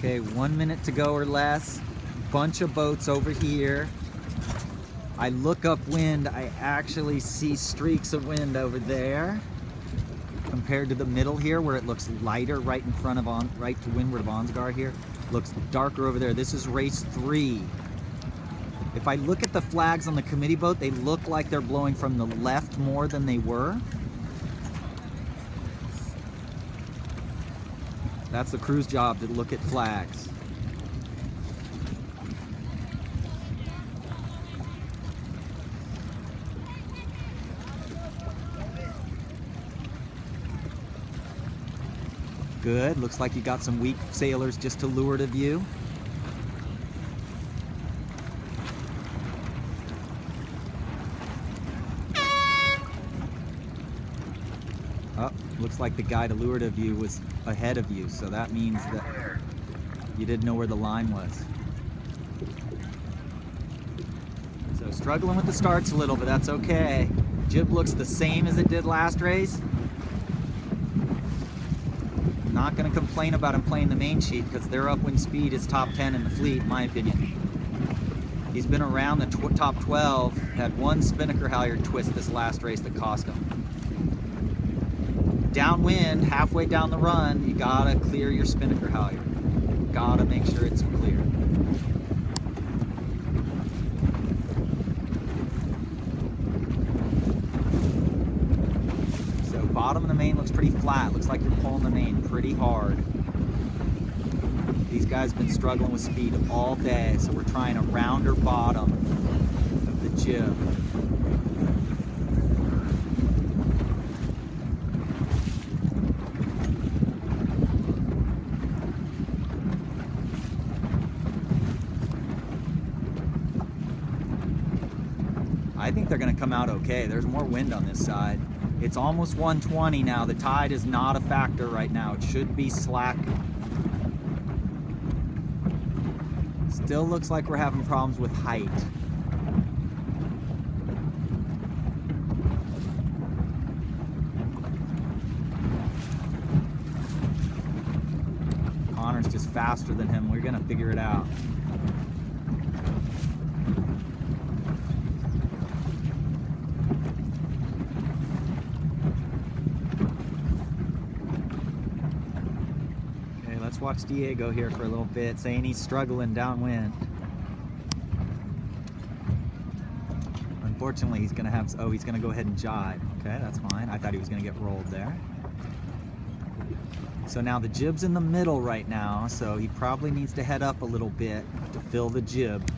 Okay, 1 minute to go or less. Bunch of boats over here. I look upwind, I actually see streaks of wind over there compared to the middle here where it looks lighter right in front of right to windward of Ansgar here. Looks darker over there. This is race 3. If I look at the flags on the committee boat, they look like they're blowing from the left more than they were. That's the crew's job, to look at flags. Good, looks like you got some weak sailors just to leeward of you. Oh, looks like the guy to leeward of you was ahead of you, so that means that you didn't know where the line was. So struggling with the starts a little, but that's okay. Jib looks the same as it did last race. Not going to complain about him playing the main sheet because their upwind speed is top 10 in the fleet, in my opinion. He's been around the top 12, had one spinnaker halyard twist this last race that cost him. Downwind, halfway down the run, you gotta clear your spinnaker halyard. Gotta make sure it's clear. So bottom of the main looks pretty flat. Looks like you're pulling the main pretty hard. These guys have been struggling with speed all day, so we're trying a rounder bottom of the jib. I think they're going to come out okay. There's more wind on this side. It's almost 120 now. The tide is not a factor right now. It should be slack. Still looks like we're having problems with height. Connor's just faster than him. We're going to figure it out. Let's watch Diego here for a little bit, saying he's struggling downwind. Unfortunately, he's going to have, oh, he's going to go ahead and jibe. Okay, that's fine. I thought he was going to get rolled there. So now the jib's in the middle right now, so he probably needs to head up a little bit to fill the jib.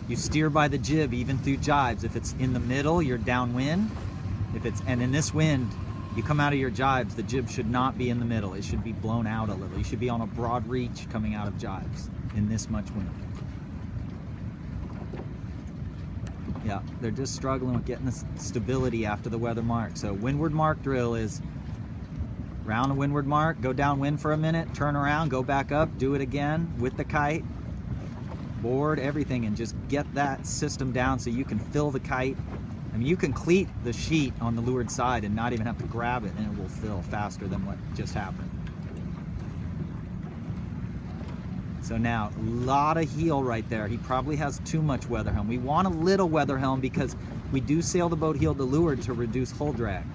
You steer by the jib even through jibes. If it's in the middle, you're downwind. And in this wind, you come out of your jibes, the jib should not be in the middle. It should be blown out a little. You should be on a broad reach coming out of jibes in this much wind. Yeah, they're just struggling with getting the stability after the weather mark. So windward mark drill is round the windward mark, go downwind for a minute, turn around, go back up, do it again with the kite, board, everything, and just get that system down so you can fill the kite. I mean, you can cleat the sheet on the leeward side and not even have to grab it, and it will fill faster than what just happened. So now, a lot of heel right there. He probably has too much weather helm. We want a little weather helm because we do sail the boat heel to leeward to reduce hull drag.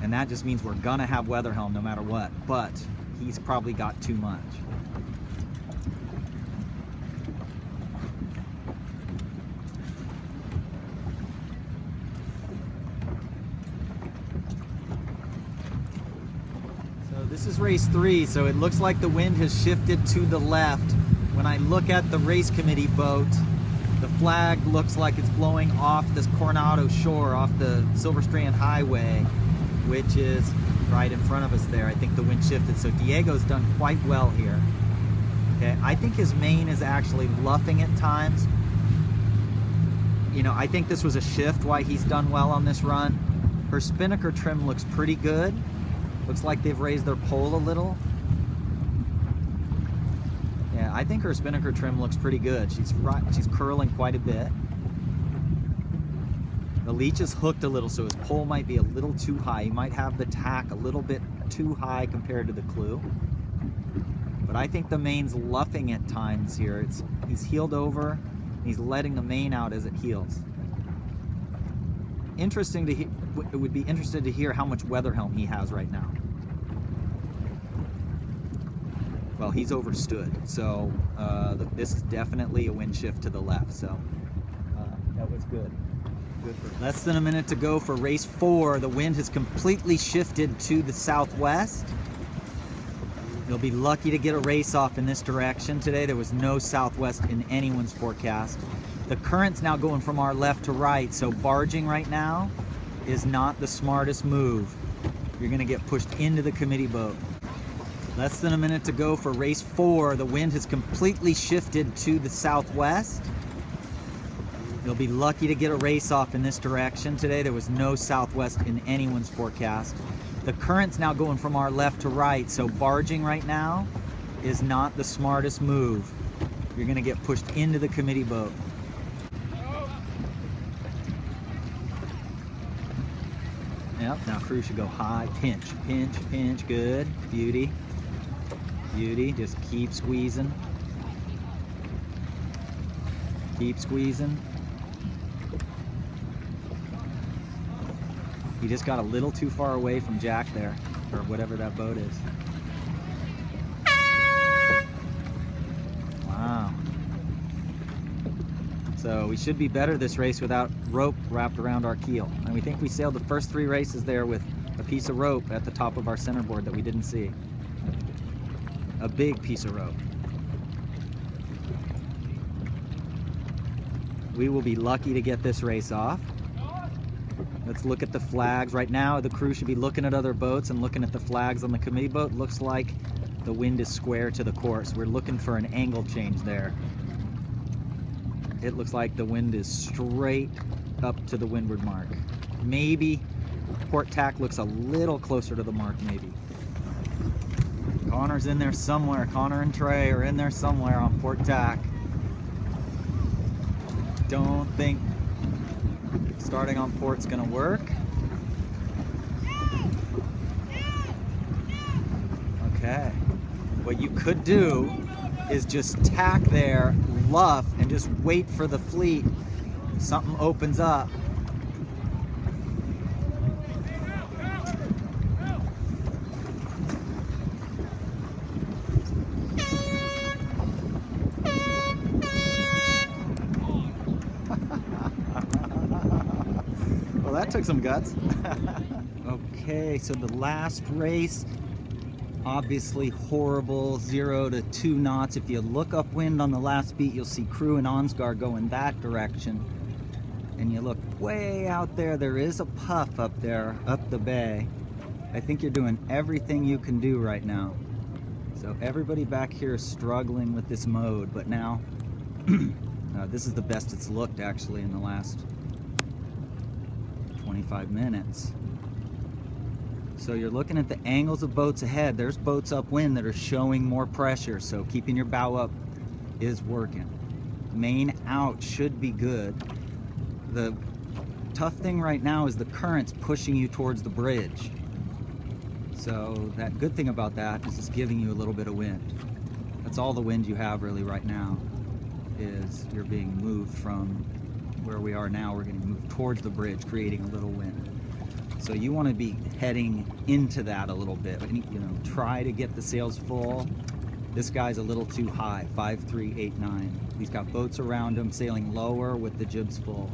And that just means we're gonna have weather helm no matter what, but he's probably got too much. This is race 3, so it looks like the wind has shifted to the left. When I look at the race committee boat, the flag looks like it's blowing off this Coronado shore, off the Silver Strand Highway, which is right in front of us there. I think the wind shifted, so Diego's done quite well here. Okay, I think his main is actually luffing at times. You know, I think this was a shift why he's done well on this run. Her spinnaker trim looks pretty good. Looks like they've raised their pole a little. Yeah, I think her spinnaker trim looks pretty good. She's curling quite a bit. The leech is hooked a little, so his pole might be a little too high. He might have the tack a little bit too high compared to the clue. But I think the main's luffing at times here. He's heeled over, and he's letting the main out as it heels. Interesting to it would be interested to hear how much weather helm he has right now. Well, he's overstood, so this is definitely a wind shift to the left. So that was good. Less than a minute to go for race 4. The wind has completely shifted to the southwest. You'll be lucky to get a race off in this direction today. There was no southwest in anyone's forecast. The current's now going from our left to right, so barging right now is not the smartest move. You're gonna get pushed into the committee boat. Less than a minute to go for race 4. The wind has completely shifted to the southwest. You'll be lucky to get a race off in this direction today. There was no southwest in anyone's forecast. The current's now going from our left to right, so barging right now is not the smartest move. You're gonna get pushed into the committee boat. Yep, now crew should go high, pinch, pinch, pinch, good, beauty, beauty, just keep squeezing. Keep squeezing. He just got a little too far away from Jack there, or whatever that boat is. Wow. So we should be better this race without rope wrapped around our keel. And we think we sailed the first 3 races there with a piece of rope at the top of our centerboard that we didn't see. A big piece of rope. We will be lucky to get this race off. Let's look at the flags. Right now, the crew should be looking at other boats and looking at the flags on the committee boat. Looks like the wind is square to the course. We're looking for an angle change there. It looks like the wind is straight up to the windward mark. Maybe port tack looks a little closer to the mark, maybe. Connor's in there somewhere. Connor and Trey are in there somewhere on port tack. Don't think starting on port's gonna work. Okay. What you could do is just tack there, luff, and just wait for the fleet. Something opens up. Well, that took some guts. Okay, so the last race, obviously horrible, 0 to 2 knots. If you look upwind on the last beat, you'll see crew and Ansgar go in that direction. And you look way out there, there is a puff up there, up the bay. I think you're doing everything you can do right now. So everybody back here is struggling with this mode, but now this is the best it's looked actually in the last 25 minutes. So you're looking at the angles of boats ahead. There's boats upwind that are showing more pressure, so keeping your bow up is working. Main out should be good. The tough thing right now is the current's pushing you towards the bridge. So that good thing about that is it's giving you a little bit of wind. That's all the wind you have really right now, is you're being moved from where we are now. We're getting moved towards the bridge, creating a little wind. So you want to be heading into that a little bit. You know, try to get the sails full. This guy's a little too high, 5389. He's got boats around him sailing lower with the jibs full.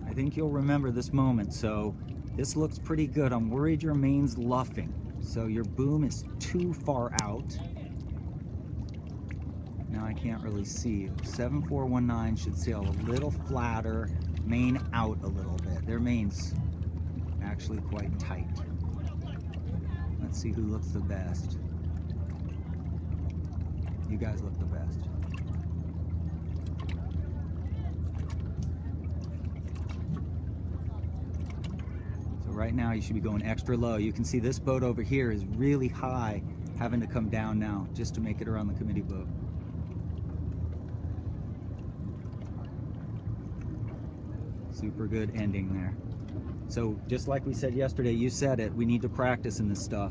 I think you'll remember this moment. So this looks pretty good. I'm worried your main's luffing. So your boom is too far out. Now I can't really see. 7419 should sail a little flatter, main out a little bit. Their main's actually quite tight. Let's see who looks the best. You guys look the best. So right now you should be going extra low. You can see this boat over here is really high, having to come down now just to make it around the committee boat. Super good ending there. So just like we said yesterday, you said it, we need to practice in this stuff.